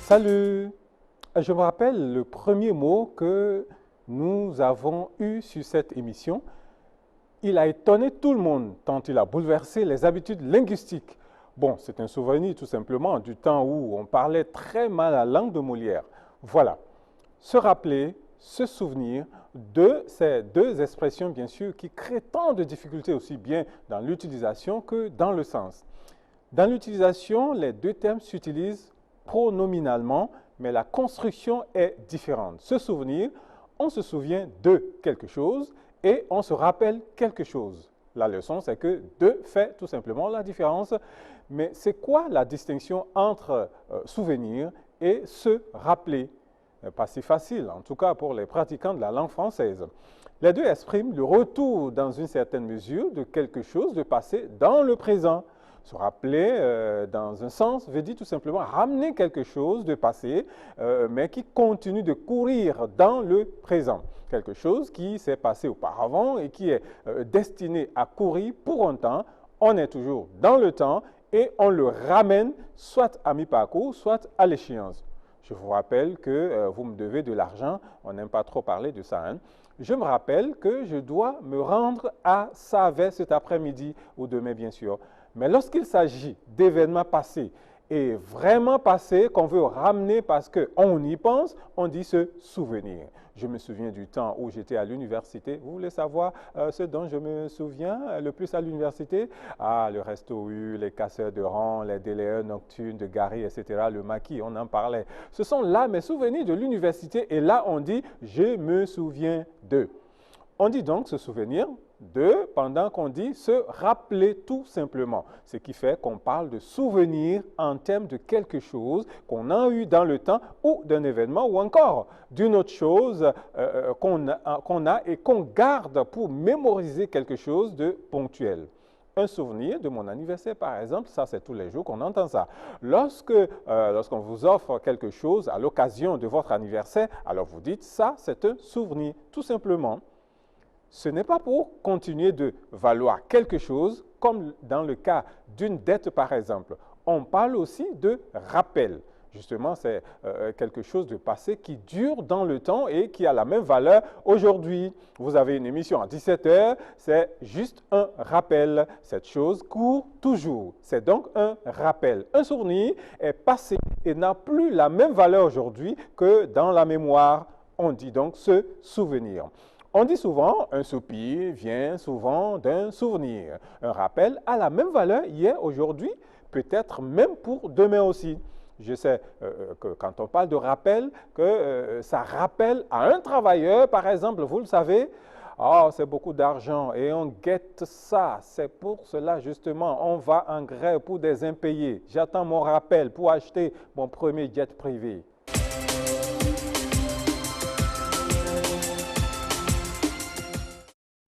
Salut! Je me rappelle le premier mot que nous avons eu sur cette émission. Il a étonné tout le monde tant il a bouleversé les habitudes linguistiques. Bon, c'est un souvenir tout simplement du temps où on parlait très mal la langue de Molière. Voilà, se rappeler, se souvenir de ces deux expressions, bien sûr, qui créent tant de difficultés aussi bien dans l'utilisation que dans le sens. Dans l'utilisation, les deux termes s'utilisent pronominalement, mais la construction est différente. Se souvenir, on se souvient de quelque chose et on se rappelle quelque chose. La leçon, c'est que de fait tout simplement la différence. Mais c'est quoi la distinction entre souvenir et se rappeler? Pas si facile, en tout cas pour les pratiquants de la langue française. Les deux expriment le retour dans une certaine mesure de quelque chose de passé dans le présent. Se rappeler, dans un sens, veut dire tout simplement ramener quelque chose de passé, mais qui continue de courir dans le présent. Quelque chose qui s'est passé auparavant et qui est destiné à courir pour un temps. On est toujours dans le temps et on le ramène soit à mi-parcours, soit à l'échéance. Je vous rappelle que vous me devez de l'argent. On n'aime pas trop parler de ça, hein. Je me rappelle que je dois me rendre à Savet cet après-midi ou demain, bien sûr. Mais lorsqu'il s'agit d'événements passés et vraiment passés qu'on veut ramener parce qu'on y pense, on dit se souvenir. Je me souviens du temps où j'étais à l'université. Vous voulez savoir ce dont je me souviens le plus à l'université? Ah, le resto U, les casseurs de rang, les délayeurs nocturnes de Gary, etc., le maquis, on en parlait. Ce sont là mes souvenirs de l'université et là on dit « je me souviens de ». On dit donc se souvenir de pendant qu'on dit se rappeler tout simplement. Ce qui fait qu'on parle de souvenir en termes de quelque chose qu'on a eu dans le temps ou d'un événement ou encore d'une autre chose qu'on a et qu'on garde pour mémoriser quelque chose de ponctuel. Un souvenir de mon anniversaire, par exemple, ça c'est tous les jours qu'on entend ça. Lorsqu'on vous offre quelque chose à l'occasion de votre anniversaire, alors vous dites ça c'est un souvenir, tout simplement. Ce n'est pas pour continuer de valoir quelque chose, comme dans le cas d'une dette par exemple. On parle aussi de rappel. Justement, c'est quelque chose de passé qui dure dans le temps et qui a la même valeur aujourd'hui. Vous avez une émission à 17 h, c'est juste un rappel. Cette chose court toujours. C'est donc un rappel. Un souvenir est passé et n'a plus la même valeur aujourd'hui que dans la mémoire. On dit donc se souvenir. On dit souvent, un soupir vient souvent d'un souvenir. Un rappel a la même valeur hier, aujourd'hui, peut-être même pour demain aussi. Je sais que quand on parle de rappel, que ça rappelle à un travailleur, par exemple, vous le savez, oh, c'est beaucoup d'argent et on guette ça. C'est pour cela, justement, on va en grève pour des impayés. J'attends mon rappel pour acheter mon premier jet privé.